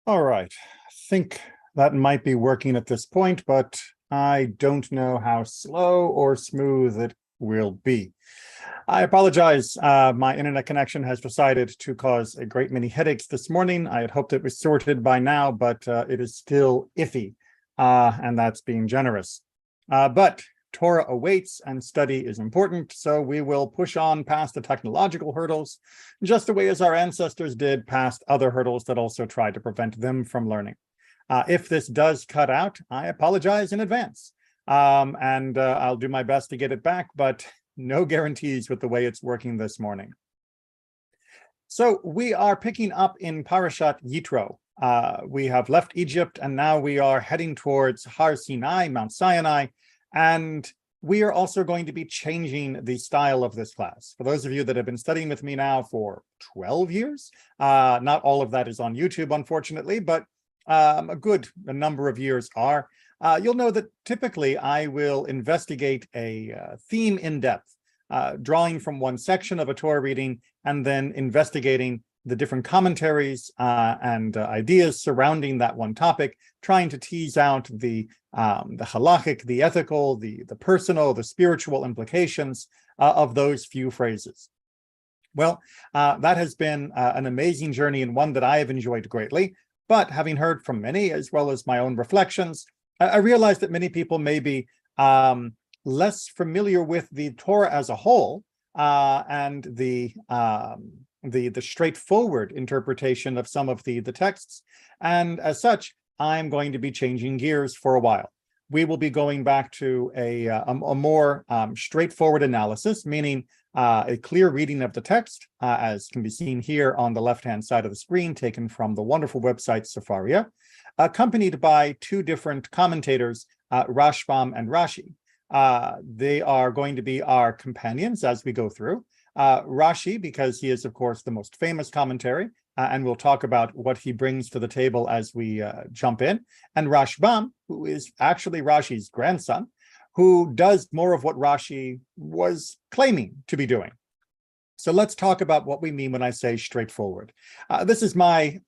All right, I think that might be working at this point, but I don't know how slow or smooth it will be. I apologize. My internet connection has decided to cause a great many headaches this morning. I had hoped it was sorted by now, but it is still iffy, and that's being generous. But Torah awaits and study is important, so we will push on past the technological hurdles, just the way as our ancestors did past other hurdles that also tried to prevent them from learning. If this does cut out, I apologize in advance, and I'll do my best to get it back, but no guarantees with the way it's working this morning. So we are picking up in Parashat Yitro. We have left Egypt, and now we are heading towards Har Sinai, Mount Sinai, and we are also going to be changing the style of this class. For those of you that have been studying with me now for 12 years, not all of that is on YouTube, unfortunately, but a good number of years are. You'll know that typically I will investigate a theme in depth, drawing from one section of a Torah reading and then investigating the different commentaries and ideas surrounding that one topic, trying to tease out the halachic, the ethical, the personal, the spiritual implications of those few phrases. Well, that has been an amazing journey and one that I have enjoyed greatly. But having heard from many, as well as my own reflections, I realized that many people may be less familiar with the Torah as a whole and the straightforward interpretation of some of the texts. And as such, I'm going to be changing gears for a while. We will be going back to a more straightforward analysis, meaning a clear reading of the text, as can be seen here on the left-hand side of the screen, taken from the wonderful website Sefaria, accompanied by two different commentators, Rashbam and Rashi. They are going to be our companions as we go through. Rashi, because he is, of course, the most famous commentary, and we'll talk about what he brings to the table as we jump in. And Rashbam, who is actually Rashi's grandson, who does more of what Rashi was claiming to be doing. So let's talk about what we mean when I say straightforward. This is my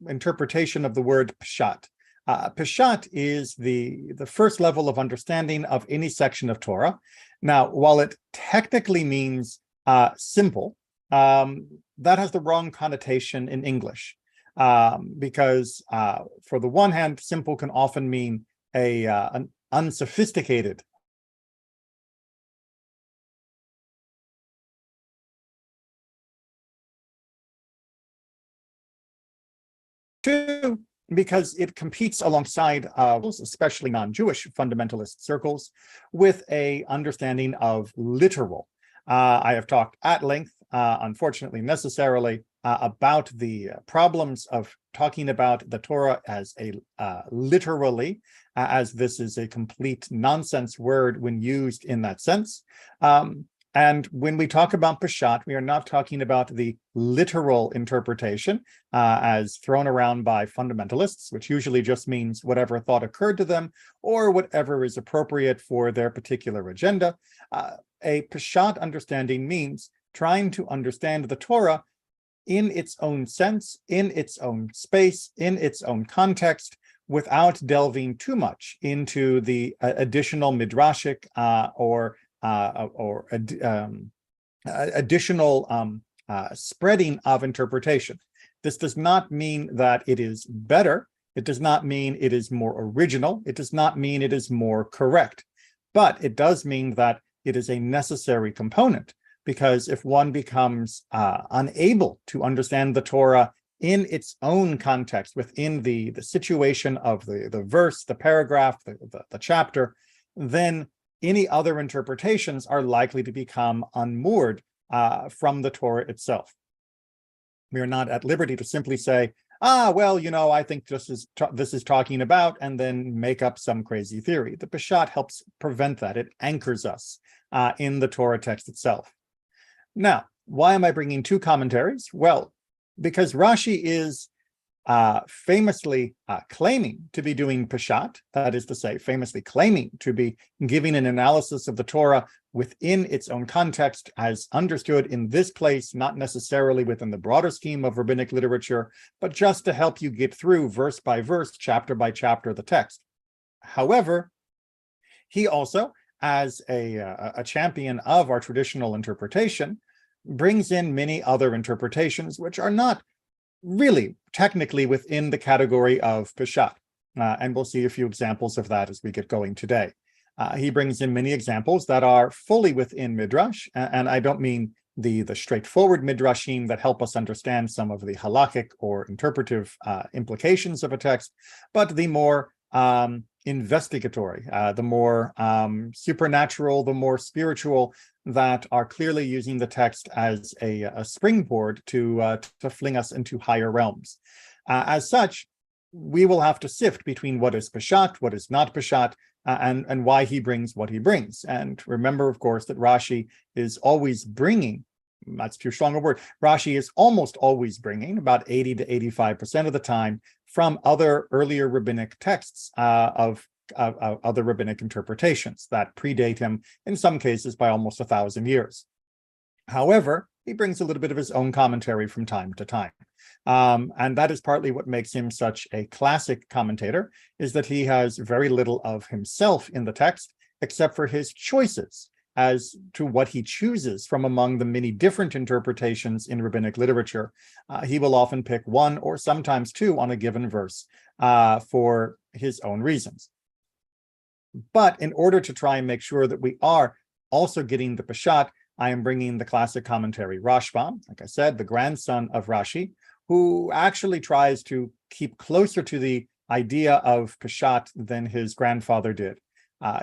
interpretation of the word pshat. Pshat is the first level of understanding of any section of Torah. Now, while it technically means simple, that has the wrong connotation in English, because for the one hand, simple can often mean an unsophisticated. Two, because it competes alongside, especially non-Jewish fundamentalist circles, with a understanding of literal. I have talked at length, unfortunately necessarily, about the problems of talking about the Torah as a literally, as this is a complete nonsense word when used in that sense. And when we talk about Peshat, we are not talking about the literal interpretation as thrown around by fundamentalists, which usually just means whatever thought occurred to them or whatever is appropriate for their particular agenda. A Peshat understanding means trying to understand the Torah in its own sense, in its own space, in its own context, without delving too much into the additional midrashic or additional spreading of interpretation. This does not mean that it is better. It does not mean it is more original. It does not mean it is more correct. But it does mean that it is a necessary component, because if one becomes unable to understand the Torah in its own context, within the situation of the verse, the paragraph, the chapter, then any other interpretations are likely to become unmoored from the Torah itself. We are not at liberty to simply say, well, I think this is talking about, and then make up some crazy theory. The Peshat helps prevent that. It anchors us in the Torah text itself. Now, why am I bringing two commentaries? Well, because Rashi is famously claiming to be doing Peshat, that is to say, famously claiming to be giving an analysis of the Torah within its own context as understood in this place, not necessarily within the broader scheme of rabbinic literature, but just to help you get through verse by verse, chapter by chapter, the text. However, he also, as a champion of our traditional interpretation, brings in many other interpretations which are not really technically within the category of Peshat. And we'll see a few examples of that as we get going today. He brings in many examples that are fully within Midrash, and I don't mean the straightforward Midrashim that help us understand some of the halakhic or interpretive implications of a text, but the more investigatory, the more supernatural, the more spiritual, that are clearly using the text as a springboard to fling us into higher realms. As such, we will have to sift between what is Peshat, what is not Peshat, and why he brings what he brings. And remember, of course, that Rashi is always bringing, that's too strong a word, Rashi is almost always bringing, about 80 to 85% of the time, from other earlier rabbinic texts of other rabbinic interpretations that predate him, in some cases, by almost 1,000 years. However, he brings a little bit of his own commentary from time to time. And that is partly what makes him such a classic commentator, is that he has very little of himself in the text, except for his choices as to what he chooses from among the many different interpretations in rabbinic literature. He will often pick one or sometimes two on a given verse for his own reasons. But in order to try and make sure that we are also getting the Peshat, I am bringing the classic commentary Rashbam, like I said, the grandson of Rashi, who actually tries to keep closer to the idea of Peshat than his grandfather did.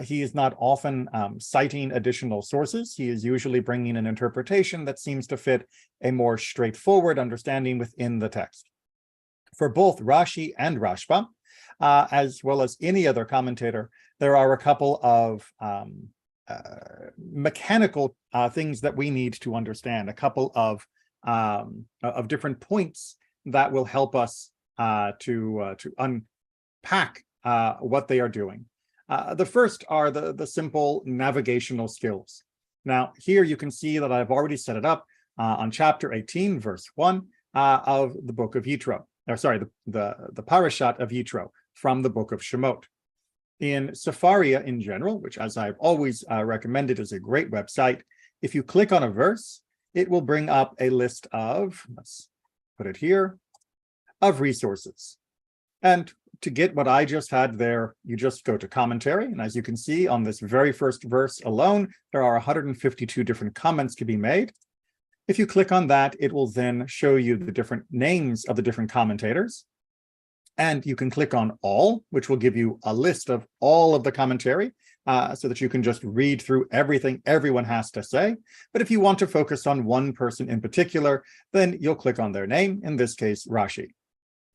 He is not often citing additional sources. He is usually bringing an interpretation that seems to fit a more straightforward understanding within the text. For both Rashi and Rashbam, as well as any other commentator, there are a couple of mechanical things that we need to understand, a couple of different points that will help us to unpack what they are doing. The first are the simple navigational skills. Now, here you can see that I've already set it up on chapter 18, verse 1 of the book of Yitro, or sorry, the parashat of Yitro from the book of Shemot. In Sefaria in general, which, as I've always recommended, is a great website, if you click on a verse, it will bring up a list of, let's put it here, of resources. And to get what I just had there, you just go to commentary. And as you can see on this very first verse alone, there are 152 different comments to be made. If you click on that, it will then show you the different names of the different commentators. And you can click on all, which will give you a list of all of the commentary so that you can just read through everything everyone has to say. But if you want to focus on one person in particular, then you'll click on their name, in this case, Rashi.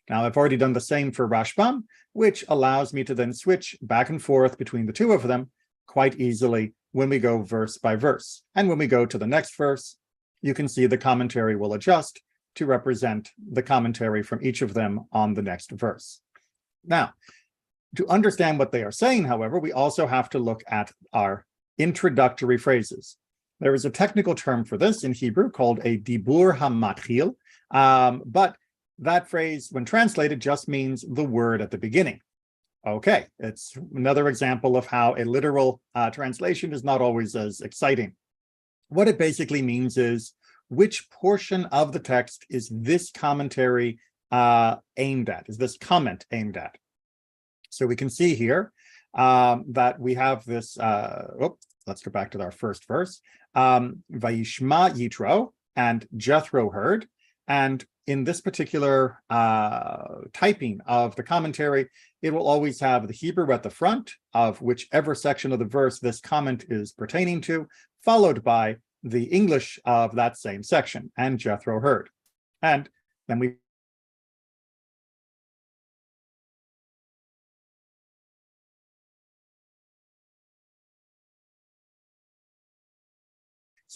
Now, I've already done the same for Rashbam, which allows me to then switch back and forth between the two of them quite easily when we go verse by verse. And when we go to the next verse, you can see the commentary will adjust to represent the commentary from each of them on the next verse. Now, to understand what they are saying, however, we also have to look at our introductory phrases. There is a technical term for this in Hebrew called a dibur hamatchil, but that phrase, when translated, just means the word at the beginning. Okay, it's another example of how a literal translation is not always as exciting. What it basically means is, which portion of the text is this commentary aimed at? Is this comment aimed at? So we can see here that we have this, let's go back to our first verse. Vayishma Yitro, and Jethro heard. And in this particular typing of the commentary, it will always have the Hebrew at the front of whichever section of the verse this comment is pertaining to, followed by the English of that same section, and Jethro heard. And then we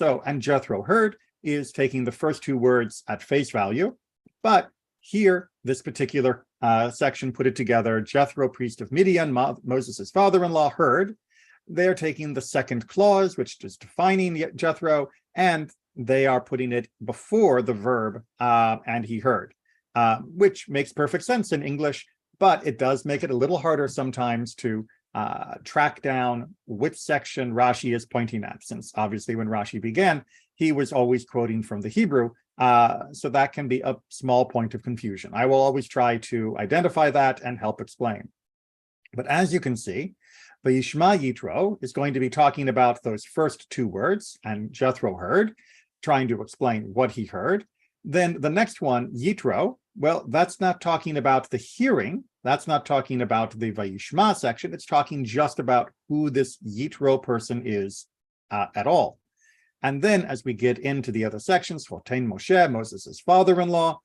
and Jethro heard is taking the first two words at face value, but here this particular section, put it together. Jethro, priest of Midian, Moses' father-in-law, heard. They're taking the second clause, which is defining Jethro, and they are putting it before the verb, and he heard, which makes perfect sense in English, but it does make it a little harder sometimes to track down which section Rashi is pointing at, since obviously when Rashi began, he was always quoting from the Hebrew, so that can be a small point of confusion. I will always try to identify that and help explain. But as you can see, Vayishma Yitro is going to be talking about those first two words, and Jethro heard, trying to explain what he heard. Then the next one, Yitro, well, that's not talking about the hearing. That's not talking about the Vayishma section. It's talking just about who this Yitro person is at all. And then as we get into the other sections, Hotain Moshe, Moses' father-in-law,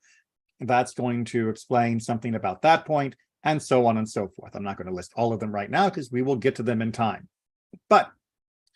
that's going to explain something about that point, and so on and so forth. I'm not going to list all of them right now because we will get to them in time. But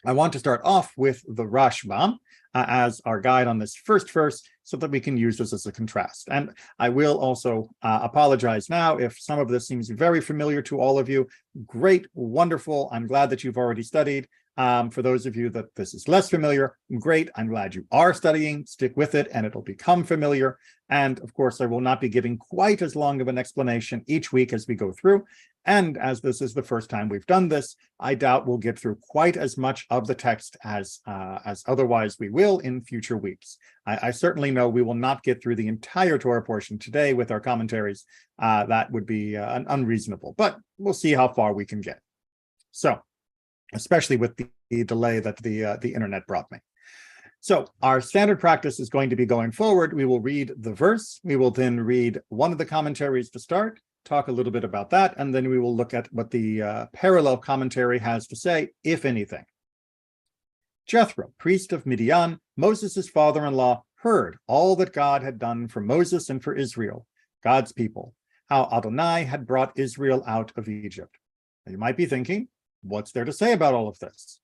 I want to start off with the Rashbam as our guide on this first verse so that we can use this as a contrast. And I will also apologize now if some of this seems very familiar to all of you. Great, wonderful. I'm glad that you've already studied. For those of you that this is less familiar, great. I'm glad you are studying. Stick with it and it'll become familiar. And of course, I will not be giving quite as long of an explanation each week as we go through. And as this is the first time we've done this, I doubt we'll get through quite as much of the text as otherwise we will in future weeks. I certainly know we will not get through the entire Torah portion today with our commentaries. That would be unreasonable, but we'll see how far we can get. So, especially with the delay that the internet brought me. So our standard practice is going to be going forward. We will read the verse. We will then read one of the commentaries to start, talk a little bit about that, and then we will look at what the parallel commentary has to say, if anything. Jethro, priest of Midian, Moses' father-in-law, heard all that God had done for Moses and for Israel, God's people, how Adonai had brought Israel out of Egypt. Now, you might be thinking, what's there to say about all of this?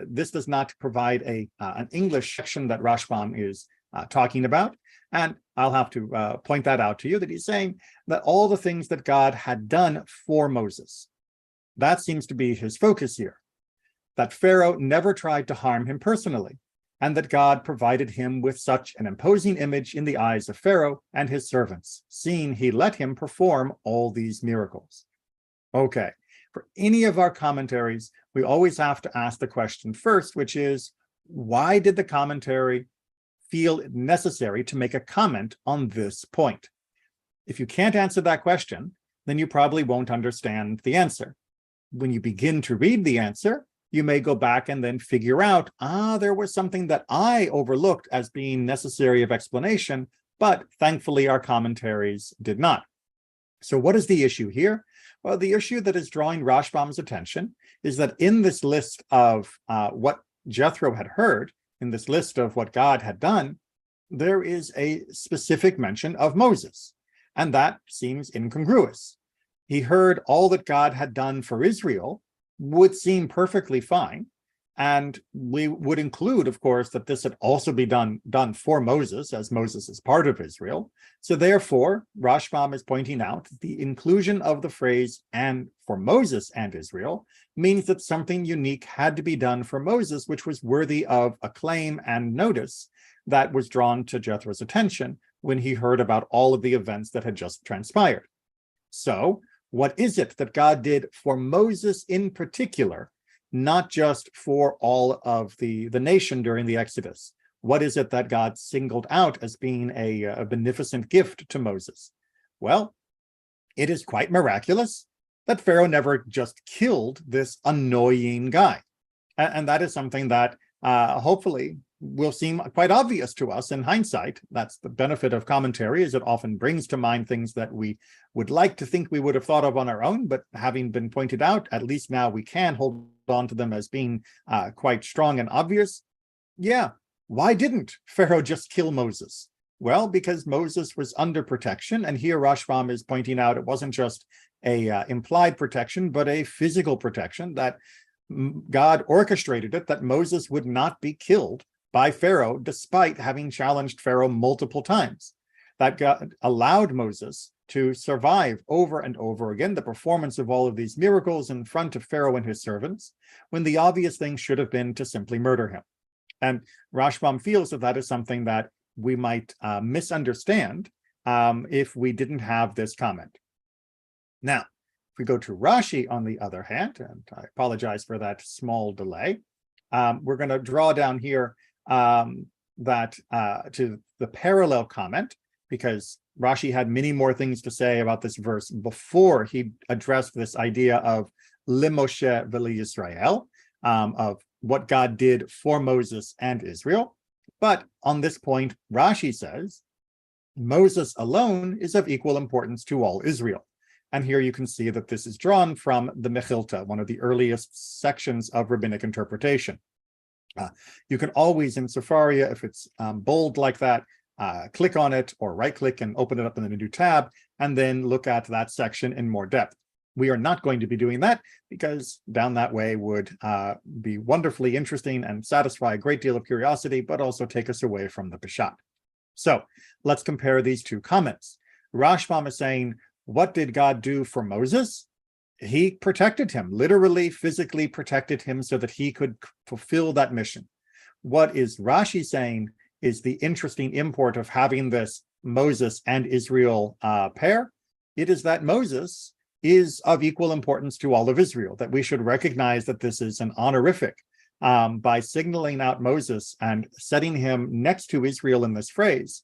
This does not provide an English section that Rashbam is talking about. And I'll have to point that out to you, that he's saying that all the things that God had done for Moses, that seems to be his focus here. That Pharaoh never tried to harm him personally, and that God provided him with such an imposing image in the eyes of Pharaoh and his servants, seeing he let him perform all these miracles. Okay, for any of our commentaries, we always have to ask the question first, which is, why did the commentary feel necessary to make a comment on this point? If you can't answer that question, then you probably won't understand the answer. When you begin to read the answer, you may go back and then figure out, there was something that I overlooked as being necessary of explanation, but thankfully our commentaries did not. So what is the issue here? Well, the issue that is drawing Rashbam's attention is that in this list of what Jethro had heard, in this list of what God had done, there is a specific mention of Moses, and that seems incongruous. He heard all that God had done for Israel, would seem perfectly fine. And we would include, of course, that this had also been done for Moses, as Moses is part of Israel. So therefore, Rashbam is pointing out the inclusion of the phrase "and for Moses and Israel" means that something unique had to be done for Moses, which was worthy of acclaim and notice that was drawn to Jethro's attention when he heard about all of the events that had just transpired. So what is it that God did for Moses in particular, not just for all of the nation during the Exodus? What is it that God singled out as being a beneficent gift to Moses? Well, it is quite miraculous that Pharaoh never just killed this annoying guy. And that is something that hopefully will seem quite obvious to us in hindsight. That's the benefit of commentary, is it often brings to mind things that we would like to think we would have thought of on our own, but having been pointed out, at least now we can hold on to them as being quite strong and obvious. Yeah, why didn't Pharaoh just kill Moses? Well, because Moses was under protection, and here Rashbam is pointing out it wasn't just a implied protection, but a physical protection, that God orchestrated it that Moses would not be killed by Pharaoh, despite having challenged Pharaoh multiple times. That God allowed Moses to survive over and over again the performance of all of these miracles in front of Pharaoh and his servants, when the obvious thing should have been to simply murder him. And Rashbam feels that that is something that we might misunderstand if we didn't have this comment. Now, if we go to Rashi, on the other hand, and I apologize for that small delay, we're going to draw down here that to the parallel comment, because Rashi had many more things to say about this verse before he addressed this idea of Limoshe v'li Yisrael, of what God did for Moses and Israel. But on this point, Rashi says, Moses alone is of equal importance to all Israel. And here you can see that this is drawn from the Mechilta, one of the earliest sections of rabbinic interpretation. You can always, in Sefaria, if it's bold like that, click on it or right-click and open it up in a new tab, and then look at that section in more depth. We are not going to be doing that because down that way would be wonderfully interesting and satisfy a great deal of curiosity, but also take us away from the Peshat. So let's compare these two comments. Rashbam is saying, what did God do for Moses? He protected him, literally, physically protected him so that he could fulfill that mission. What is Rashi saying is the interesting import of having this Moses and Israel pair. It is that Moses is of equal importance to all of Israel, that we should recognize that this is an honorific by signaling out Moses and setting him next to Israel in this phrase.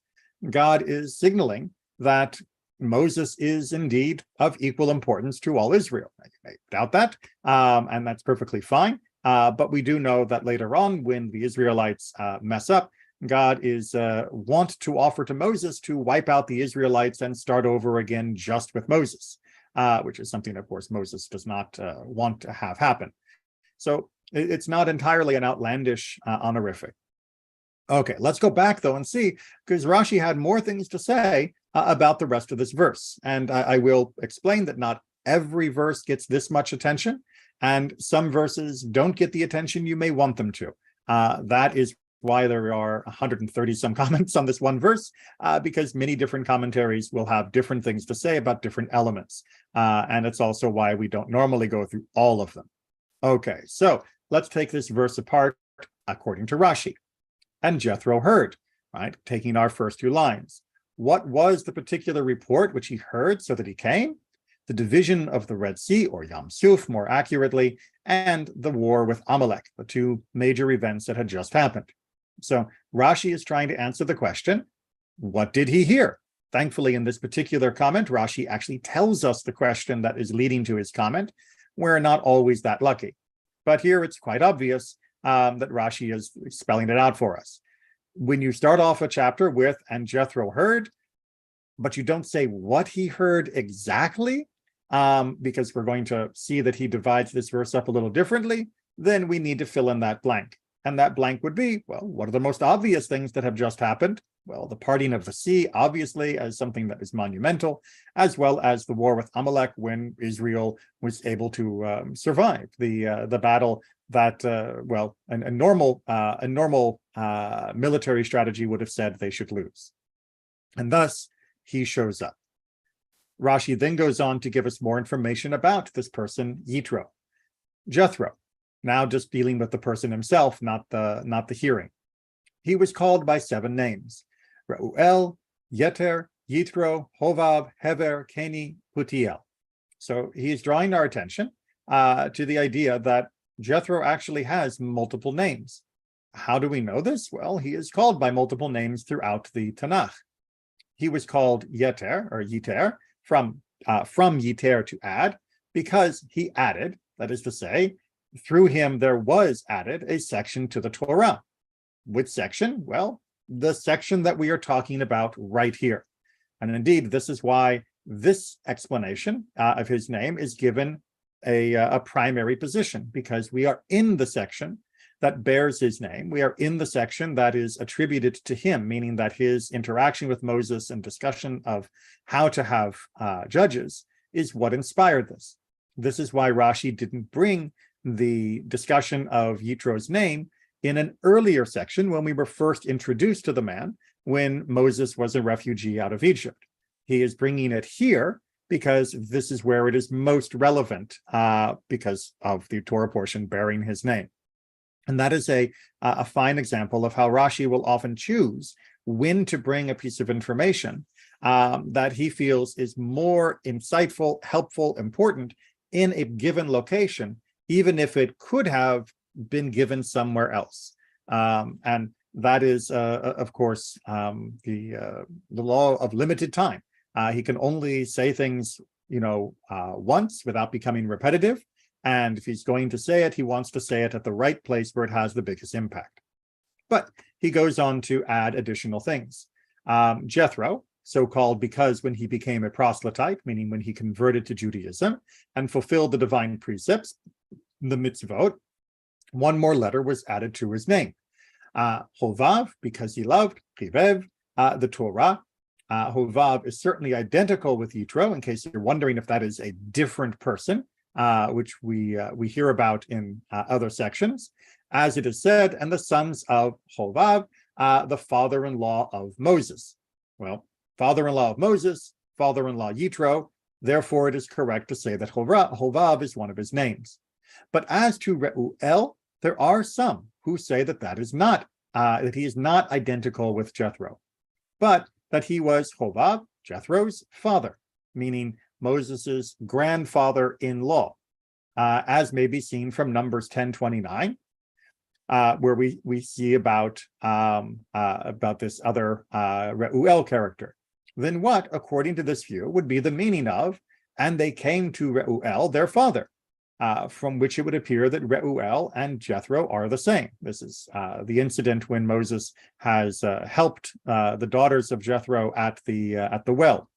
God is signaling that Moses is indeed of equal importance to all Israel. You may doubt that, and that's perfectly fine. But we do know that later on, when the Israelites mess up, God is want to offer to Moses to wipe out the Israelites and start over again just with Moses, which is something, of course, Moses does not want to have happen. So it's not entirely an outlandish honorific. Okay, let's go back, though, and see, because Rashi had more things to say about the rest of this verse. And I will explain that not every verse gets this much attention, and some verses don't get the attention you may want them to. That is why there are 130 some comments on this one verse, because many different commentaries will have different things to say about different elements. And it's also why we don't normally go through all of them. Okay, so let's take this verse apart according to Rashi. And Yitro heard, right? Taking our first two lines. What was the particular report which he heard so that he came? The division of the Red Sea, or Yam Suf more accurately, and the war with Amalek, the two major events that had just happened. So Rashi is trying to answer the question, what did he hear? Thankfully, in this particular comment, Rashi actually tells us the question that is leading to his comment. We're not always that lucky. But here it's quite obvious that Rashi is spelling it out for us. When you start off a chapter with, and Yitro heard, but you don't say what he heard exactly, because we're going to see that he divides this verse up a little differently, then we need to fill in that blank. And that blank would be, well, what are the most obvious things that have just happened? Well, the parting of the sea, obviously, as something that is monumental, as well as the war with Amalek, when Israel was able to survive the battle that, well, a normal military strategy would have said they should lose. And thus, he shows up. Rashi then goes on to give us more information about this person, Yitro. Yitro, now just dealing with the person himself, not the hearing. He was called by 7 names: Reuel, Yeter, Yitro, Hovab, Hever, Keni, Putiel. So he is drawing our attention to the idea that Yitro actually has multiple names. How do we know this? Well, he is called by multiple names throughout the Tanakh. He was called Yeter, or Yiter, from Yiter, to add, because he added, that is to say, through him there was added a section to the Torah. Which section? Well, the section that we are talking about right here. And indeed, this is why this explanation of his name is given a primary position, because we are in the section that bears his name. We are in the section that is attributed to him, meaning that his interaction with Moses and discussion of how to have judges is what inspired this. This is why Rashi didn't bring the discussion of Yitro's name in an earlier section when we were first introduced to the man, when Moses was a refugee out of Egypt. He is bringing it here because this is where it is most relevant, because of the Torah portion bearing his name. And that is a fine example of how Rashi will often choose when to bring a piece of information that he feels is more insightful, helpful, important in a given location, even if it could have been given somewhere else. And that is, of course, the law of limited time. He can only say things, once without becoming repetitive. And if he's going to say it, he wants to say it at the right place where it has the biggest impact. But he goes on to add additional things. Jethro, so-called because when he became a proselyte, meaning when he converted to Judaism and fulfilled the divine precepts, the mitzvot, one more letter was added to his name. Hovav, because he loved, Chivev, the Torah. Hovav is certainly identical with Yitro, in case you're wondering if that is a different person, which we hear about in other sections. As it is said, and the sons of Hovav, the father-in-law of Moses. Well, father-in-law of Moses, father-in-law Yitro, therefore it is correct to say that Hovav is one of his names. But as to Reuel, there are some who say that that is not, that he is not identical with Jethro, but that he was Hovav, Jethro's father, meaning Moses's grandfather-in-law, as may be seen from Numbers 10:29, where we see about this other Reuel character. Then what, according to this view, would be the meaning of, and they came to Reuel, their father, from which it would appear that Reuel and Jethro are the same. This is the incident when Moses has helped the daughters of Jethro at the well.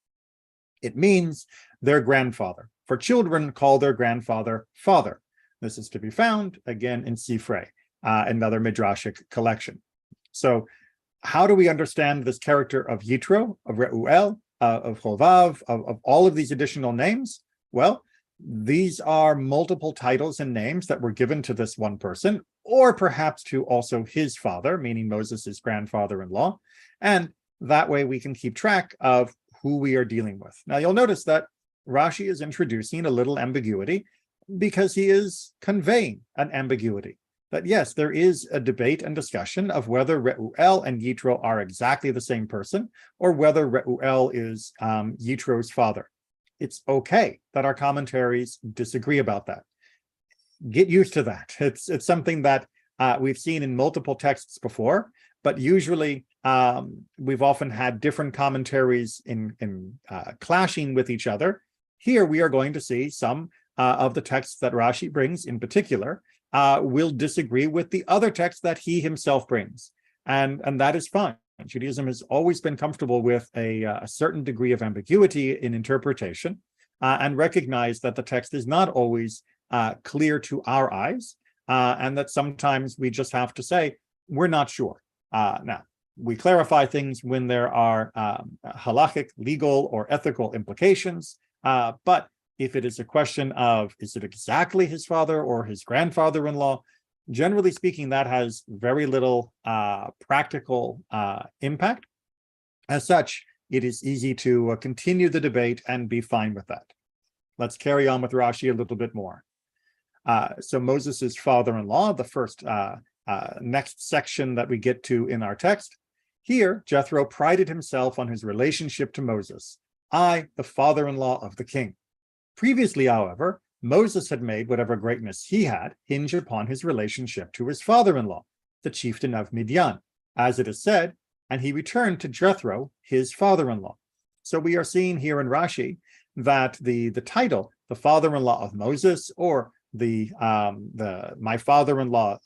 It means their grandfather. For children, call their grandfather father. This is to be found again in Sifrei, another midrashic collection. So, how do we understand this character of Yitro, of Reuel, of Hovav, of all of these additional names? Well, these are multiple titles and names that were given to this one person, or perhaps to also his father, meaning Moses' grandfather-in-law. And that way we can keep track of who we are dealing with. Now, you'll notice that Rashi is introducing a little ambiguity because he is conveying an ambiguity. That yes, there is a debate and discussion of whether Reuel and Yitro are exactly the same person, or whether Reuel is Yitro's father. It's okay that our commentaries disagree about that. Get used to that. It's something that we've seen in multiple texts before, but usually we've often had different commentaries in clashing with each other. Here we are going to see some of the texts that Rashi brings in particular will disagree with the other texts that he himself brings. And that is fine. Judaism has always been comfortable with a certain degree of ambiguity in interpretation, and recognize that the text is not always clear to our eyes, and that sometimes we just have to say, we're not sure. Now, we clarify things when there are halachic, legal, or ethical implications, but if it is a question of, is it exactly his father or his grandfather-in-law, generally speaking, that has very little practical impact. As such, it is easy to continue the debate and be fine with that. Let's carry on with Rashi a little bit more. So Moses' father-in-law, the first next section that we get to in our text. Here, Jethro prided himself on his relationship to Moses. I, the father-in-law of the king. Previously, however, Moses had made whatever greatness he had hinge upon his relationship to his father-in-law, the chieftain of Midian, as it is said, and he returned to Jethro, his father-in-law. So we are seeing here in Rashi that the title, the father-in-law of Moses, or my father-in-law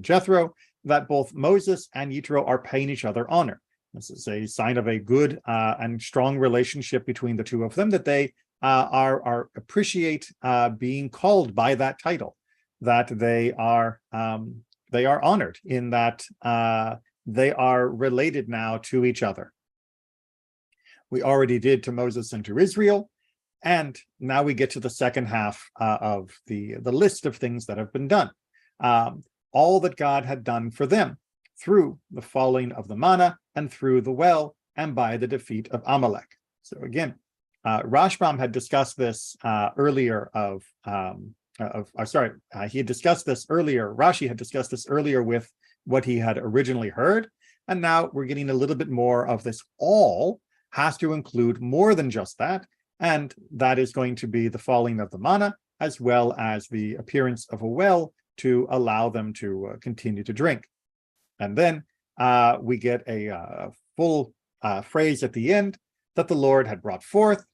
Jethro, that both Moses and Yitro are paying each other honor. This is a sign of a good and strong relationship between the two of them, that they appreciate being called by that title, that they are honored in that they are related now to each other. We already did to Moses and to Israel. And now we get to the second half of the list of things that have been done. All that God had done for them through the falling of the manna and through the well and by the defeat of Amalek. So again, Rashbam had discussed this earlier he had discussed this earlier. Rashi had discussed this earlier with what he had originally heard. And now we're getting a little bit more of this. All has to include more than just that. And that is going to be the falling of the manna, as well as the appearance of a well to allow them to continue to drink. And then we get a full phrase at the end that the Lord had brought forth,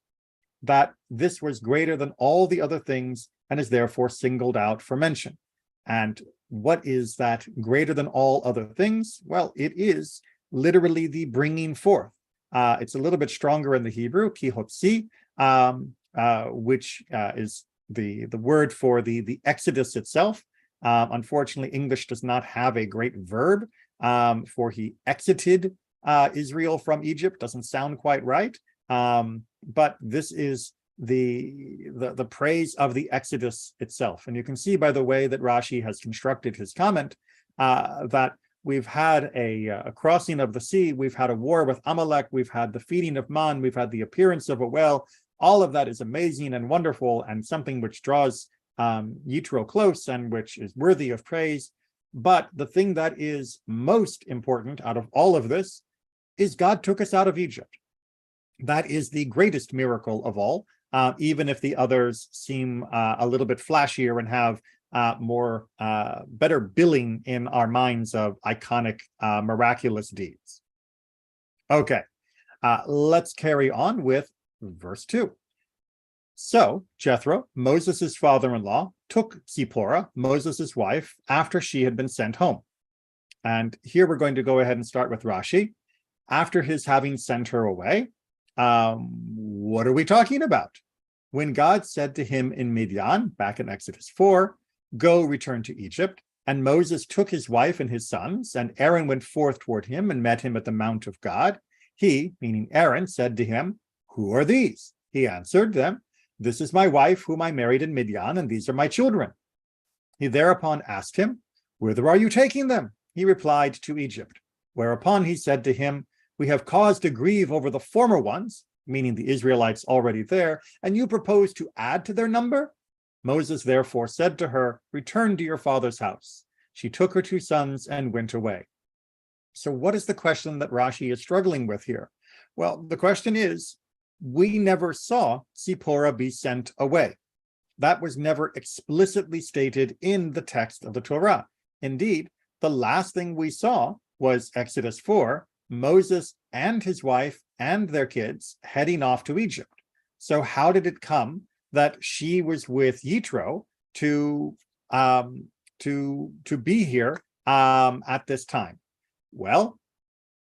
that this was greater than all the other things and is therefore singled out for mention. And what is that greater than all other things? Well, it is literally the bringing forth. It's a little bit stronger in the Hebrew, kihotzi, which is the word for the Exodus itself. Unfortunately, English does not have a great verb for he exited Israel from Egypt. Doesn't sound quite right. But this is the praise of the Exodus itself. And you can see by the way that Rashi has constructed his comment that we've had a crossing of the sea, we've had a war with Amalek, we've had the feeding of man, we've had the appearance of a well. All of that is amazing and wonderful and something which draws Yitro close and which is worthy of praise. But the thing that is most important out of all of this is God took us out of Egypt. That is the greatest miracle of all, even if the others seem a little bit flashier and have more better billing in our minds of iconic, miraculous deeds. Okay, let's carry on with verse 2. So Jethro, Moses' father-in-law, took Zipporah, Moses' wife, after she had been sent home. And here we're going to go ahead and start with Rashi. After his having sent her away, what are we talking about? When God said to him in Midian, back in Exodus 4, go return to Egypt, and Moses took his wife and his sons, and Aaron went forth toward him and met him at the mount of God. He, meaning Aaron, said to him, who are these? He answered them, this is my wife whom I married in Midian, and these are my children. He thereupon asked him, whither are you taking them? He replied, to Egypt. Whereupon he said to him, we have cause to grieve over the former ones, meaning the Israelites already there, and you propose to add to their number? Moses therefore said to her, return to your father's house. She took her 2 sons and went away. So what is the question that Rashi is struggling with here? Well, the question is, we never saw Zipporah be sent away. That was never explicitly stated in the text of the Torah. Indeed, the last thing we saw was Exodus 4, Moses and his wife and their kids heading off to Egypt. So how did it come that she was with Yitro to be here at this time? Well,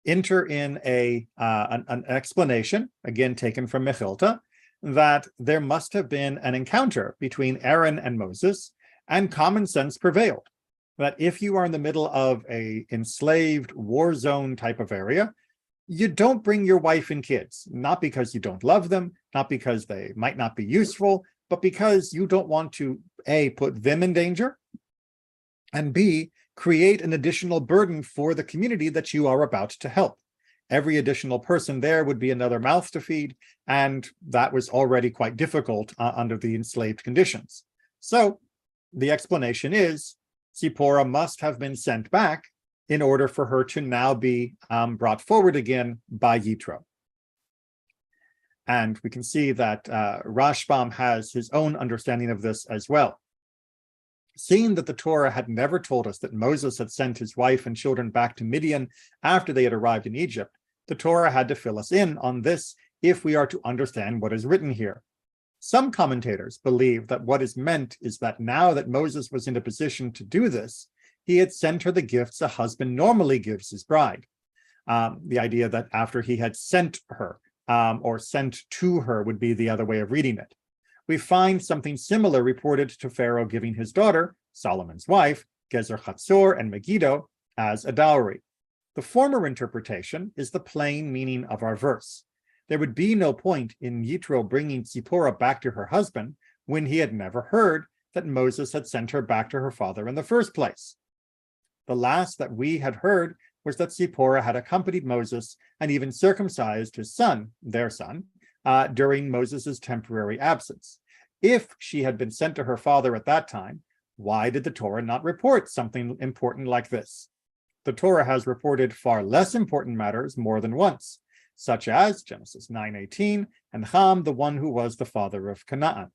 enter in an explanation, again taken from Mechilta, that there must have been an encounter between Aaron and Moses, and common sense prevailed. That if you are in the middle of a enslaved war zone type of area, you don't bring your wife and kids, not because you don't love them, not because they might not be useful, but because you don't want to, A, put them in danger, and B, create an additional burden for the community that you are about to help. Every additional person there would be another mouth to feed, and that was already quite difficult under the enslaved conditions. So the explanation is Zipporah must have been sent back in order for her to now be brought forward again by Yitro. And we can see that Rashbam has his own understanding of this as well. Seeing that the Torah had never told us that Moses had sent his wife and children back to Midian after they had arrived in Egypt, the Torah had to fill us in on this if we are to understand what is written here. Some commentators believe that what is meant is that now that Moses was in a position to do this, he had sent her the gifts a husband normally gives his bride. The idea that after he had sent her, or sent to her would be the other way of reading it. We find something similar reported to Pharaoh giving his daughter, Solomon's wife, Gezer Chatzor and Megiddo, as a dowry. The former interpretation is the plain meaning of our verse. there would be no point in Yitro bringing Zipporah back to her husband when he had never heard that Moses had sent her back to her father in the first place. The last that we had heard was that Zipporah had accompanied Moses and even circumcised his son, their son, during Moses's temporary absence. If she had been sent to her father at that time, why did the Torah not report something important like this? The Torah has reported far less important matters more than once, such as Genesis 9:18 and Ham, the one who was the father of Canaan.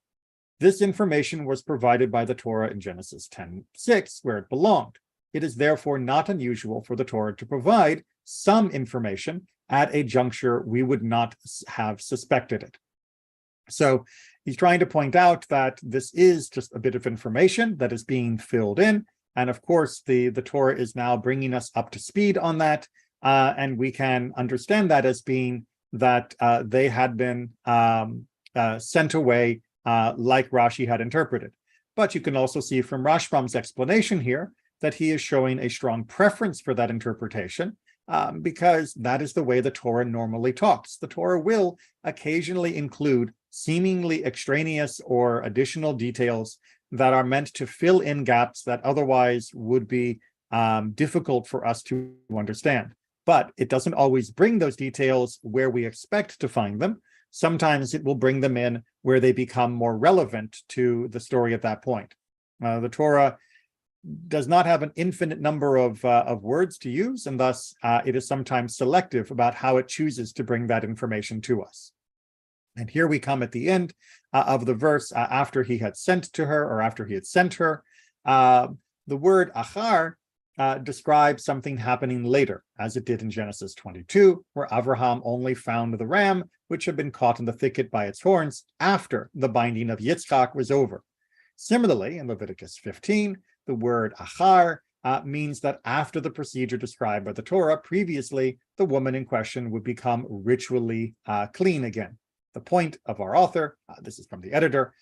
This information was provided by the Torah in Genesis 10:6, where it belonged. It is therefore not unusual for the Torah to provide some information at a juncture we would not have suspected it. So he's trying to point out that this is just a bit of information that is being filled in. And of course, the Torah is now bringing us up to speed on that. And we can understand that as being that they had been sent away like Rashi had interpreted. But you can also see from Rashbam's explanation here that he is showing a strong preference for that interpretation because that is the way the Torah normally talks. The Torah will occasionally include seemingly extraneous or additional details that are meant to fill in gaps that otherwise would be difficult for us to understand. But it doesn't always bring those details where we expect to find them. Sometimes it will bring them in where they become more relevant to the story at that point. The Torah does not have an infinite number of words to use, and thus it is sometimes selective about how it chooses to bring that information to us. And here we come at the end of the verse after he had sent to her, or after he had sent her. The word achar describes something happening later, as it did in Genesis 22, where Avraham only found the ram, which had been caught in the thicket by its horns after the binding of Yitzchak was over. Similarly, in Leviticus 15, the word achar means that after the procedure described by the Torah previously, the woman in question would become ritually clean again. The point of our author, this is from the editor,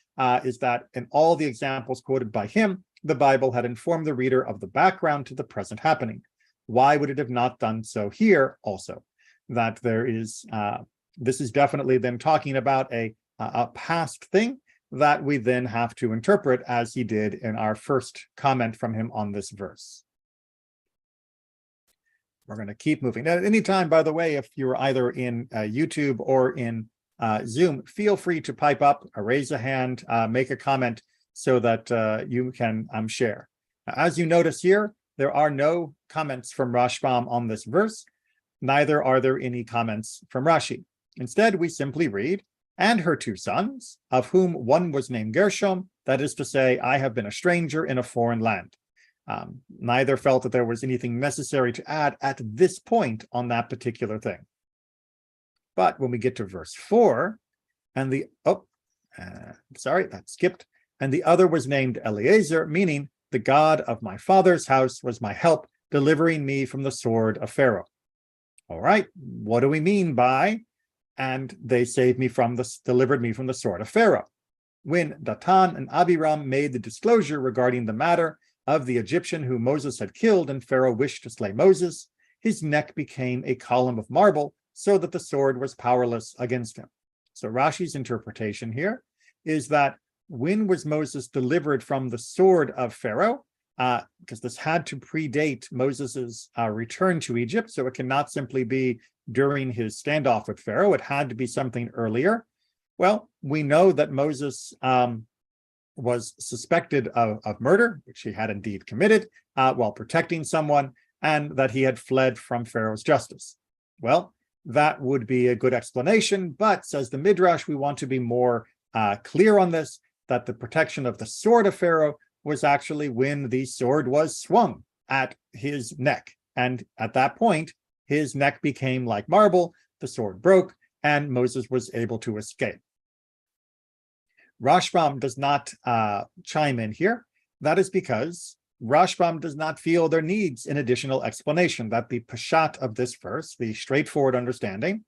is that in all the examples quoted by him, the Bible had informed the reader of the background to the present happening. Why would it have not done so here also? That there is, this is definitely them talking about a past thing that we then have to interpret as he did in our first comment from him on this verse. We're going to keep moving. Now, at any time, by the way, if you're either in YouTube or in Zoom, feel free to pipe up, raise a hand, make a comment so that you can share. As you notice here, there are no comments from Rashbam on this verse. Neither are there any comments from Rashi. Instead, we simply read, "And her two sons, of whom one was named Gershom, that is to say, I have been a stranger in a foreign land." Neither felt that there was anything necessary to add at this point on that particular thing. But when we get to verse 4, and that skipped. "And the other was named Eliezer, meaning the God of my father's house was my help, delivering me from the sword of Pharaoh." All right, what do we mean by, "and they delivered me from the sword of Pharaoh"? When Datan and Abiram made the disclosure regarding the matter of the Egyptian who Moses had killed and Pharaoh wished to slay Moses, his neck became a column of marble so that the sword was powerless against him. So Rashi's interpretation here is that when was Moses delivered from the sword of Pharaoh? Because this had to predate Moses's return to Egypt, so it cannot simply be during his standoff with Pharaoh. It had to be something earlier. Well, we know that Moses was suspected of murder, which he had indeed committed while protecting someone, and that he had fled from Pharaoh's justice. Well, that would be a good explanation, but says the Midrash, we want to be more clear on this, that the protection of the sword of Pharaoh was actually when the sword was swung at his neck. And at that point, his neck became like marble, the sword broke, and Moses was able to escape. Rashbam does not chime in here. That is because Rashbam does not feel there needs an additional explanation, that the pashat of this verse, the straightforward understanding,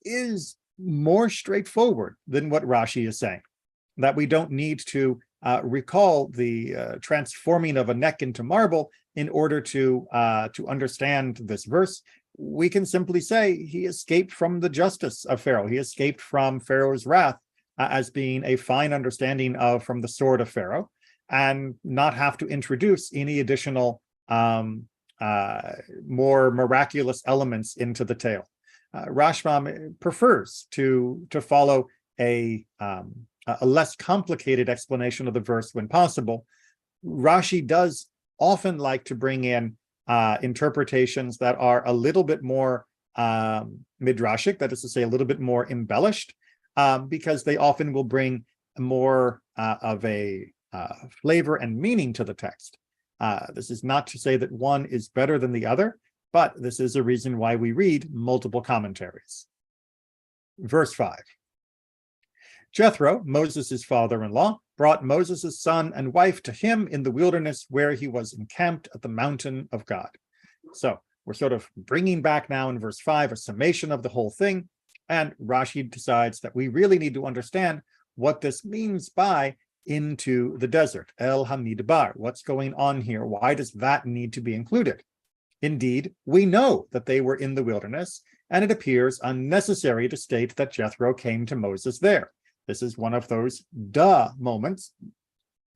is more straightforward than what Rashi is saying, that we don't need to recall the transforming of a neck into marble in order to understand this verse. we can simply say he escaped from the justice of Pharaoh. He escaped from Pharaoh's wrath as being a fine understanding of from the sword of Pharaoh, and not have to introduce any additional more miraculous elements into the tale. Rashbam prefers to follow a less complicated explanation of the verse when possible. Rashi does often like to bring in interpretations that are a little bit more midrashic, that is to say, a little bit more embellished, because they often will bring more of a flavor and meaning to the text. This is not to say that one is better than the other, but this is a reason why we read multiple commentaries. Verse 5. Jethro, Moses' father-in-law, brought Moses' son and wife to him in the wilderness where he was encamped at the mountain of God. So we're sort of bringing back now in verse 5 a summation of the whole thing, and Rashi decides that we really need to understand what this means by into the desert, El Hamidbar. What's going on here? Why does that need to be included? Indeed, we know that they were in the wilderness, and it appears unnecessary to state that Jethro came to Moses there. This is one of those duh moments,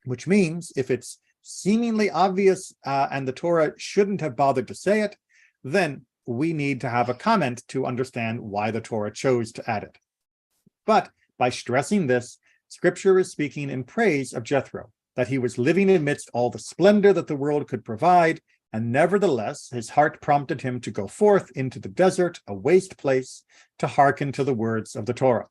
which means if it's seemingly obvious and the Torah shouldn't have bothered to say it, then we need to have a comment to understand why the Torah chose to add it. But by stressing this, Scripture is speaking in praise of Jethro, that he was living amidst all the splendor that the world could provide, and nevertheless his heart prompted him to go forth into the desert, a waste place, to hearken to the words of the Torah.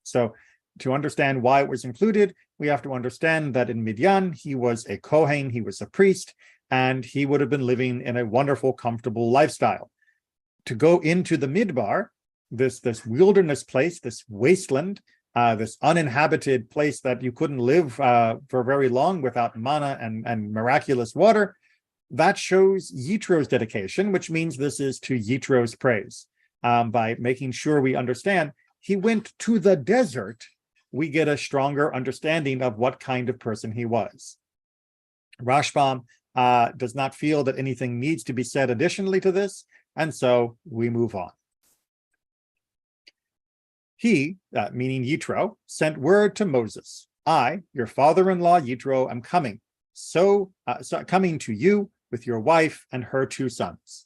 So to understand why it was included, we have to understand that in Midian, he was a Kohen, he was a priest, and he would have been living in a wonderful, comfortable lifestyle. To go into the Midbar, this wilderness place, this wasteland, this uninhabited place that you couldn't live for very long without manna and miraculous water, that shows Yitro's dedication, which means this is to Yitro's praise. By making sure we understand he went to the desert, we get a stronger understanding of what kind of person he was. Rashbam does not feel that anything needs to be said additionally to this, and so we move on. He, meaning Yitro, sent word to Moses, I, your father-in-law Yitro, am coming, coming to you with your wife and her 2 sons.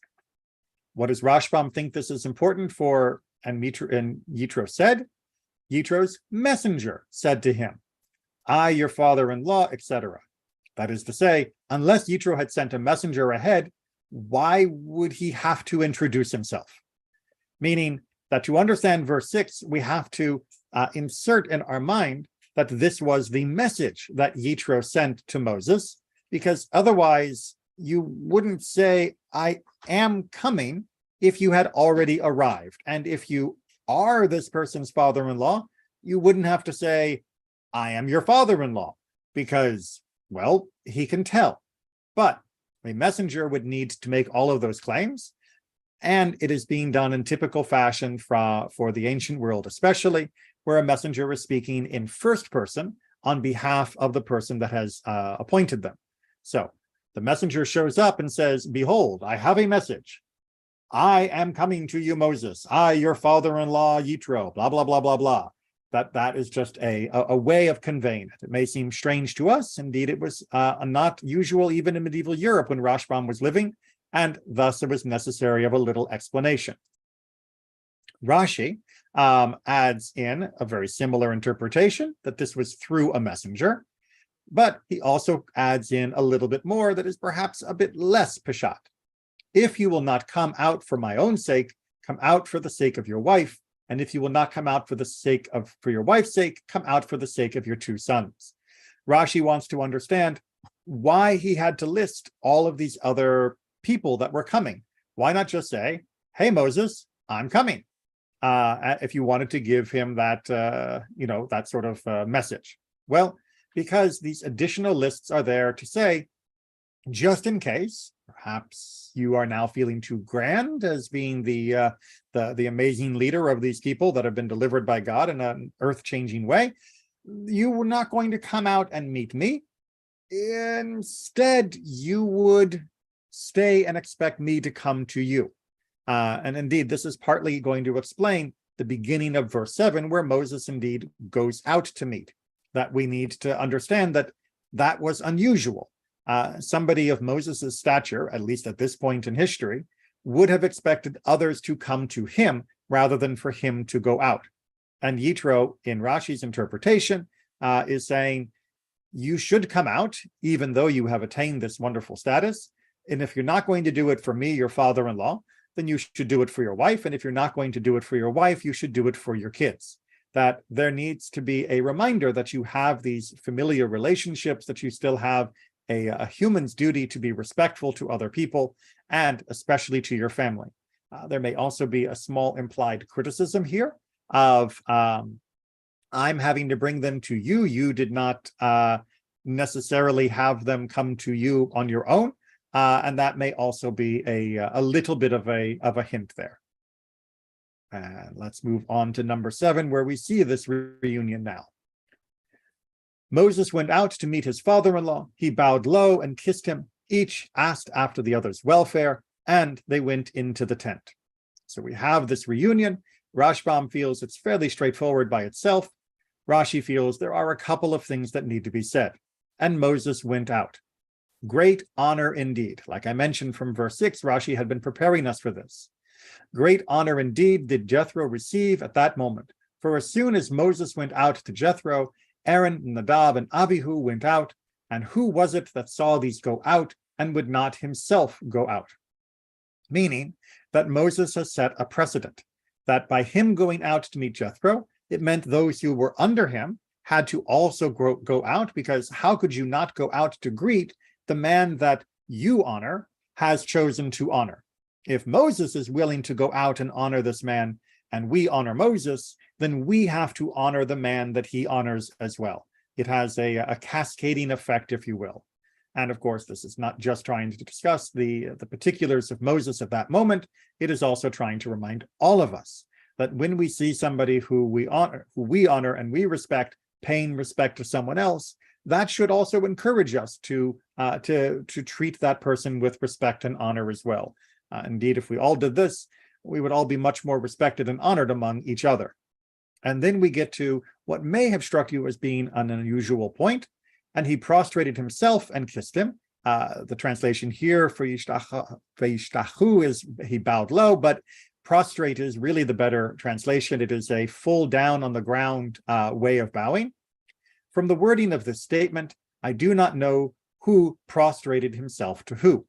What does Rashbam think this is important for? And Yitro said, Yitro's messenger said to him, I, your father-in-law, etc. That is to say, unless Yitro had sent a messenger ahead, why would he have to introduce himself? Meaning that to understand verse 6, we have to insert in our mind that this was the message that Yitro sent to Moses, because otherwise you wouldn't say, I am coming, if you had already arrived. And if you are this person's father-in-law, you wouldn't have to say, I am your father-in-law, because, well, he can tell. But a messenger would need to make all of those claims, and it is being done in typical fashion for the ancient world, especially where a messenger is speaking in first person on behalf of the person that has appointed them. So the messenger shows up and says, behold, I have a message. I am coming to you, Moses. I, your father-in-law, Yitro, blah, blah, blah, blah, blah. That is just a way of conveying it. It may seem strange to us. Indeed, it was not usual even in medieval Europe when Rashbam was living, and thus it was necessary of a little explanation. Rashi adds in a very similar interpretation, that this was through a messenger, but he also adds in a little bit more that is perhaps a bit less pashat. If you will not come out for my own sake, come out for the sake of your wife, and if you will not come out for your wife's sake, come out for the sake of your 2 sons. Rashi wants to understand why he had to list all of these other people that were coming. Why not just say, hey, Moses, I'm coming, if you wanted to give him that, that sort of message? Well, because these additional lists are there to say, just in case, perhaps you are now feeling too grand as being the amazing leader of these people that have been delivered by God in an earth-changing way, you were not going to come out and meet me. Instead, you would stay and expect me to come to you. And indeed, this is partly going to explain the beginning of verse 7, where Moses indeed goes out to meet. That we need to understand that that was unusual. Somebody of Moses's stature, at least at this point in history, would have expected others to come to him rather than for him to go out. And Yitro, in Rashi's interpretation, is saying, you should come out, even though you have attained this wonderful status. And if you're not going to do it for me, your father-in-law, then you should do it for your wife. And if you're not going to do it for your wife, you should do it for your kids. That there needs to be a reminder that you have these familiar relationships, that you still have a human's duty to be respectful to other people, and especially to your family. There may also be a small implied criticism here of I'm having to bring them to you. You did not necessarily have them come to you on your own. And that may also be a little bit of a hint there. And let's move on to number 7, where we see this reunion now. Moses went out to meet his father-in-law. He bowed low and kissed him. Each asked after the other's welfare, and they went into the tent. So we have this reunion. Rashbam feels it's fairly straightforward by itself. Rashi feels there are a couple of things that need to be said. And Moses went out. Great honor indeed. Like I mentioned from verse 6, Rashi had been preparing us for this. Great honor indeed did Jethro receive at that moment. For as soon as Moses went out to Jethro, Aaron, Nadab, and Abihu went out. And who was it that saw these go out and would not himself go out? Meaning that Moses has set a precedent, that by him going out to meet Jethro, it meant those who were under him had to also go out, because how could you not go out to greet the man that you honor has chosen to honor? If Moses is willing to go out and honor this man, and we honor Moses, then we have to honor the man that he honors as well. It has a cascading effect, if you will. And of course, this is not just trying to discuss the particulars of Moses at that moment. It is also trying to remind all of us that when we see somebody who we honor and we respect, paying respect to someone else, that should also encourage us to treat that person with respect and honor as well. Indeed, if we all did this, we would all be much more respected and honored among each other. And then we get to what may have struck you as being an unusual point. And he prostrated himself and kissed him. The translation here for Yishtachu is he bowed low, but prostrate is really the better translation. It is a full down on the ground way of bowing. From the wording of this statement, I do not know who prostrated himself to who.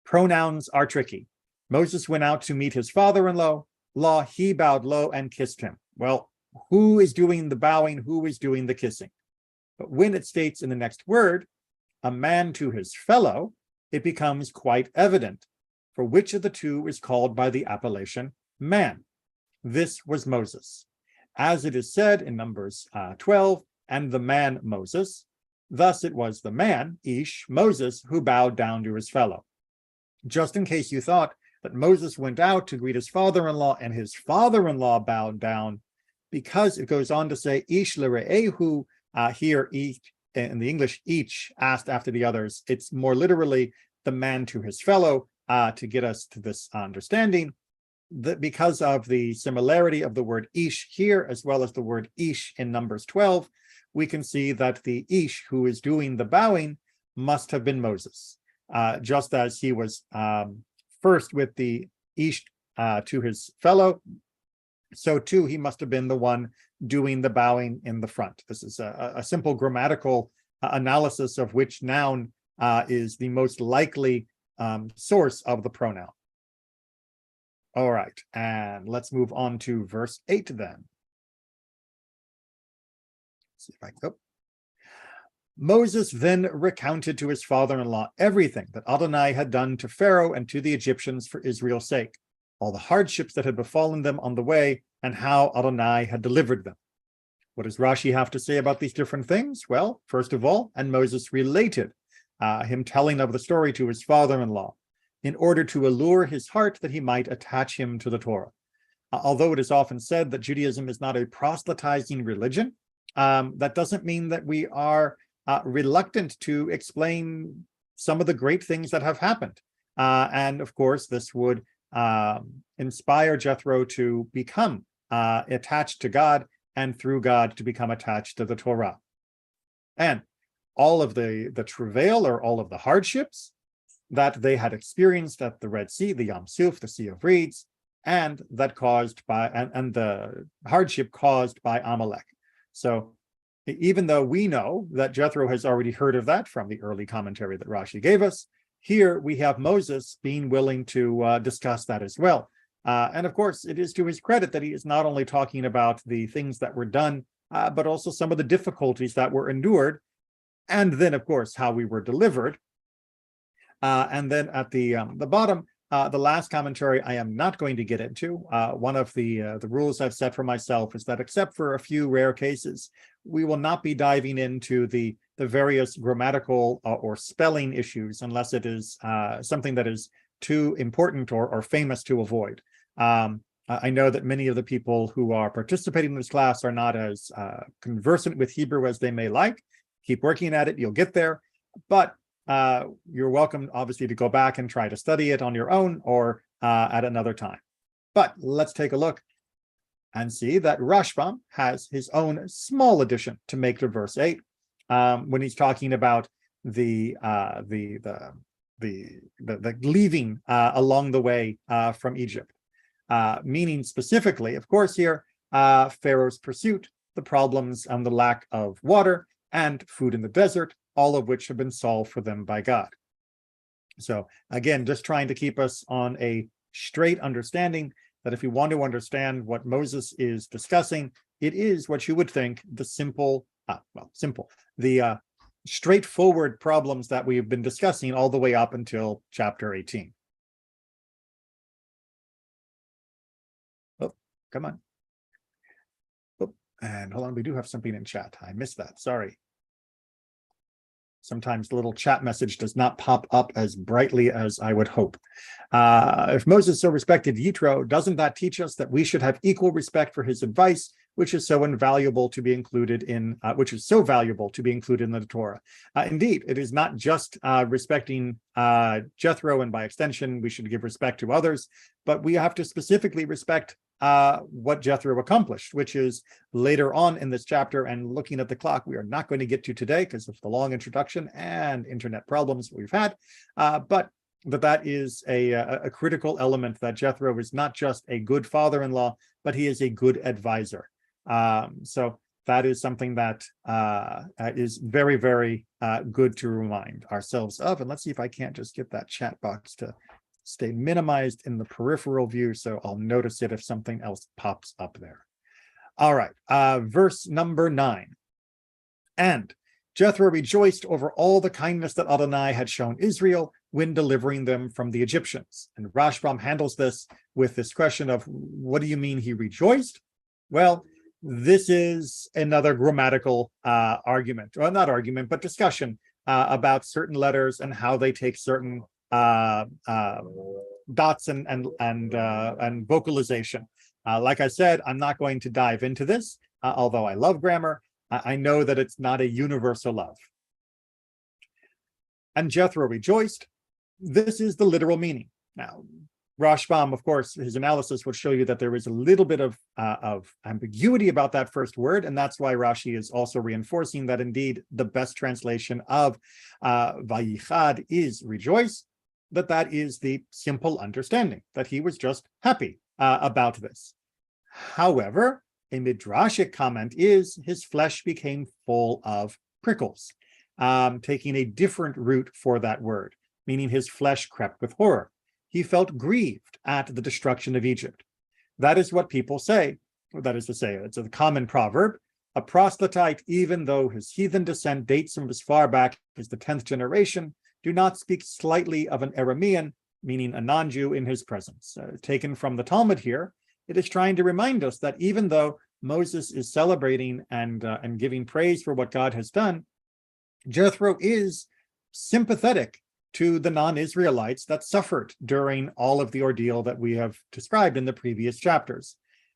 Pronouns are tricky. Moses went out to meet his father-in-law. He bowed low and kissed him. Well, who is doing the bowing? Who is doing the kissing? But when it states in the next word, a man to his fellow, it becomes quite evident for which of the two is called by the appellation man. This was Moses. As it is said in Numbers 12, and the man Moses, thus it was the man, Ish, Moses, who bowed down to his fellow. Just in case you thought that Moses went out to greet his father-in-law and his father-in-law bowed down, because it goes on to say, Ish l're'ehu, here, each, in the English, each asked after the others. It's more literally the man to his fellow, to get us to this understanding that because of the similarity of the word ish here, as well as the word ish in Numbers 12, we can see that the ish who is doing the bowing must have been Moses, just as he was first with the ish to his fellow, so too he must have been the one doing the bowing in the front. This is a simple grammatical analysis of which noun is the most likely source of the pronoun. All right, and let's move on to verse 8 then. See if I can go. Moses then recounted to his father-in-law everything that Adonai had done to Pharaoh and to the Egyptians for Israel's sake, all the hardships that had befallen them on the way, and how Adonai had delivered them. What does Rashi have to say about these different things? Well, first of all, and Moses related him telling of the story to his father-in-law in order to allure his heart that he might attach him to the Torah. Although it is often said that Judaism is not a proselytizing religion, that doesn't mean that we are reluctant to explain some of the great things that have happened. And of course, this would inspire Jethro to become attached to God, and through God to become attached to the Torah. And all of the travail, or all of the hardships that they had experienced at the Red Sea, the Yam Suf, the Sea of Reeds, and that caused by and the hardship caused by Amalek. So even though we know that Jethro has already heard of that from the early commentary that Rashi gave us, here we have Moses being willing to discuss that as well. And of course, it is to his credit that he is not only talking about the things that were done, but also some of the difficulties that were endured, and then, of course, how we were delivered. And then at the bottom, the last commentary I am not going to get into. One of the rules I've set for myself is that, except for a few rare cases, we will not be diving into the various grammatical or spelling issues unless it is something that is too important or famous to avoid. I know that many of the people who are participating in this class are not as conversant with Hebrew as they may like. Keep working at it, you'll get there. But you're welcome, obviously, to go back and try to study it on your own or at another time. But let's take a look and see that Rashbam has his own small addition to make to verse 8 when he's talking about the leaving along the way from Egypt, meaning specifically, of course, here Pharaoh's pursuit, the problems and the lack of water and food in the desert, all of which have been solved for them by God. So again, just trying to keep us on a straight understanding that if we want to understand what Moses is discussing, it is what you would think the straightforward problems that we have been discussing all the way up until chapter 18. Oh, come on. Oh, and hold on, we do have something in chat. I missed that, sorry. Sometimes the little chat message does not pop up as brightly as I would hope. If Moses so respected Yitro, doesn't that teach us that we should have equal respect for his advice, which is so invaluable to be included in, which is so valuable to be included in the Torah? Indeed, it is not just respecting Jethro, and by extension, we should give respect to others, but we have to specifically respect what Jethro accomplished, which is later on in this chapter. And looking at the clock, we are not going to get to today because of the long introduction and internet problems we've had. But that is a critical element, that Jethro is not just a good father-in-law, but he is a good advisor. So that is something that is very, very good to remind ourselves of. And let's see if I can't just get that chat box to stay minimized in the peripheral view, so I'll notice it if something else pops up there. All right, verse number 9. And Jethro rejoiced over all the kindness that Adonai had shown Israel when delivering them from the Egyptians. And Rashbam handles this with this question of, what do you mean he rejoiced? Well, this is another grammatical argument, or not argument, but discussion about certain letters and how they take certain dots and vocalization. Like I said, I'm not going to dive into this, although I love grammar. I know that it's not a universal love. And Jethro rejoiced. This is the literal meaning. Now, Rashbam, of course, his analysis would show you that there is a little bit of ambiguity about that first word, and that's why Rashi is also reinforcing that indeed the best translation of Vayichad is rejoice, that is the simple understanding, that he was just happy about this. However, a midrashic comment is his flesh became full of prickles, taking a different root for that word, meaning his flesh crept with horror. He felt grieved at the destruction of Egypt. That is what people say. That is to say, it's a common proverb. A proselyte, even though his heathen descent dates from as far back as the 10th generation, do not speak slightly of an Aramean, meaning a non-Jew, in his presence. Taken from the Talmud here, it is trying to remind us that even though Moses is celebrating and giving praise for what God has done, Jethro is sympathetic to the non-Israelites that suffered during all of the ordeal that we have described in the previous chapters.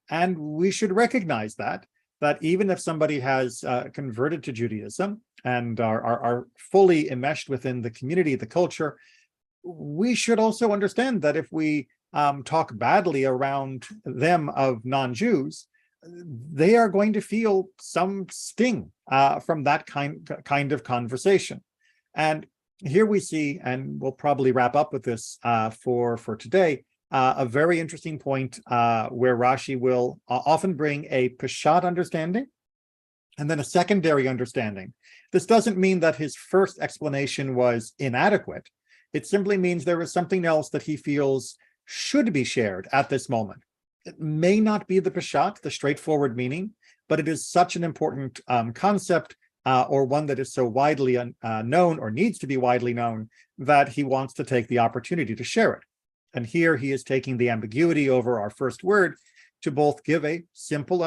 And we should recognize that even if somebody has converted to Judaism and are fully enmeshed within the community, the culture, we should also understand that if we talk badly around them of non-Jews, they are going to feel some sting from that kind of conversation. And here we see, and we'll probably wrap up with this for today, a very interesting point where Rashi will often bring a Peshat understanding and then a secondary understanding. This doesn't mean that his first explanation was inadequate. It simply means there is something else that he feels should be shared at this moment. It may not be the Peshat, the straightforward meaning, but it is such an important concept or one that is so widely known or needs to be widely known that he wants to take the opportunity to share it. And here he is taking the ambiguity over our first word to both give a simple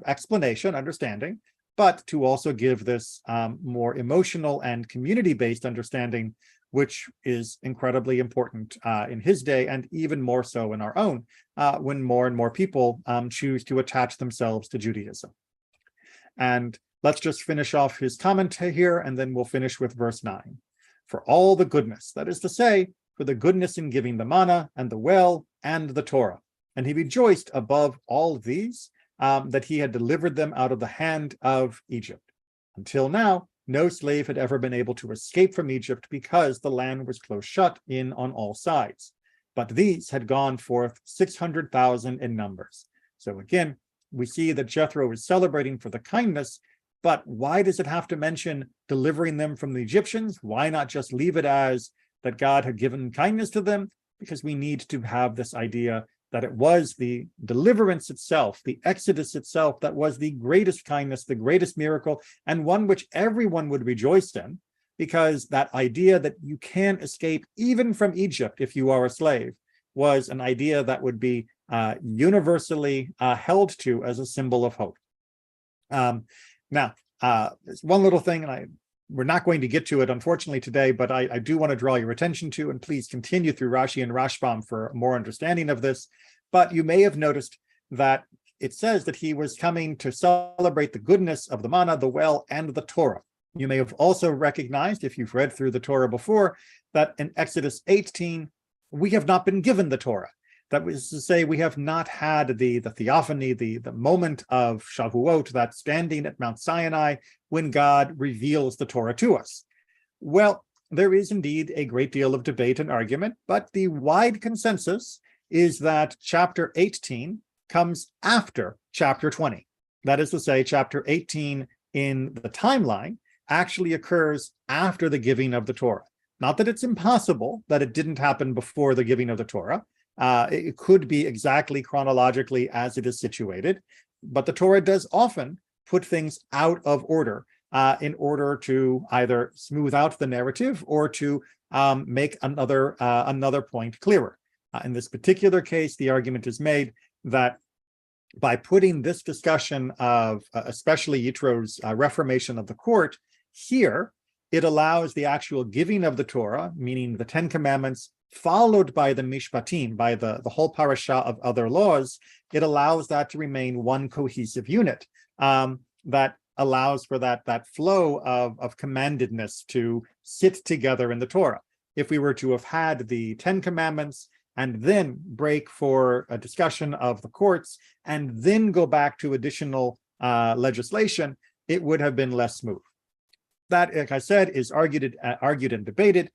explanation, understanding, but to also give this more emotional and community-based understanding, which is incredibly important in his day, and even more so in our own, when more and more people choose to attach themselves to Judaism. And let's just finish off his comment here, and then we'll finish with verse 9. For all the goodness, that is to say, for the goodness in giving the manna and the well and the Torah. And he rejoiced above all these, that he had delivered them out of the hand of Egypt. Until now, no slave had ever been able to escape from Egypt because the land was close shut in on all sides. But these had gone forth 600,000 in numbers. So again, we see that Jethro is celebrating for the kindness, but why does it have to mention delivering them from the Egyptians? Why not just leave it as that God had given kindness to them? Because we need to have this idea that it was the deliverance itself, the Exodus itself, that was the greatest kindness, the greatest miracle, and one which everyone would rejoice in, because that idea that you can escape even from Egypt if you are a slave was an idea that would be universally held to as a symbol of hope. Now, there's one little thing, and we're not going to get to it, unfortunately, today, but I do want to draw your attention to, and please continue through Rashi and Rashbam for more understanding of this. But you may have noticed that it says that he was coming to celebrate the goodness of the manna, the well, and the Torah. You may have also recognized, if you've read through the Torah before, that in Exodus 18, we have not been given the Torah. That was to say, we have not had the theophany, the moment of Shavuot, that standing at Mount Sinai when God reveals the Torah to us. Well, there is indeed a great deal of debate and argument, but the wide consensus is that chapter 18 comes after chapter 20. That is to say, chapter 18 in the timeline actually occurs after the giving of the Torah. Not that it's impossible that it didn't happen before the giving of the Torah. It could be exactly chronologically as it is situated, but the Torah does often put things out of order in order to either smooth out the narrative or to make another point clearer. In this particular case, the argument is made that by putting this discussion of especially Yitro's reformation of the court here, it allows the actual giving of the Torah, meaning the 10 Commandments, followed by the Mishpatim, by the whole parasha of other laws. It allows that to remain one cohesive unit that allows for that flow of commandedness to sit together in the Torah. If we were to have had the 10 Commandments and then break for a discussion of the courts and then go back to additional legislation, it would have been less smooth. That, like I said, is argued and debated.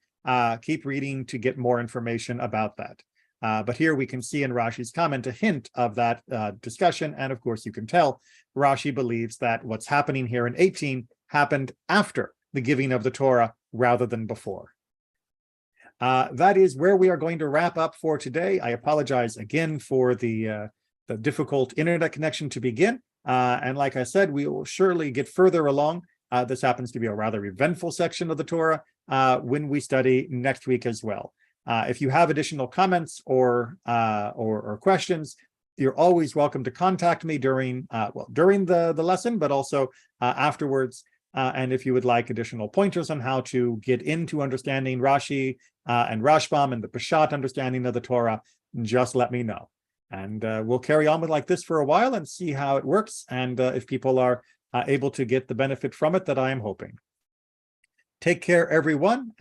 Keep reading to get more information about that. But here we can see in Rashi's comment a hint of that discussion. And of course, you can tell Rashi believes that what's happening here in 18 happened after the giving of the Torah rather than before. That is where we are going to wrap up for today. I apologize again for the difficult internet connection to begin. And like I said, we will surely get further along. This happens to be a rather eventful section of the Torah when we study next week as well. If you have additional comments or questions, you're always welcome to contact me during the lesson, but also afterwards. And if you would like additional pointers on how to get into understanding Rashi and Rashbam and the Peshat understanding of the Torah, just let me know. And we'll carry on with like this for a while and see how it works, and if people are able to get the benefit from it that I am hoping. Take care, everyone.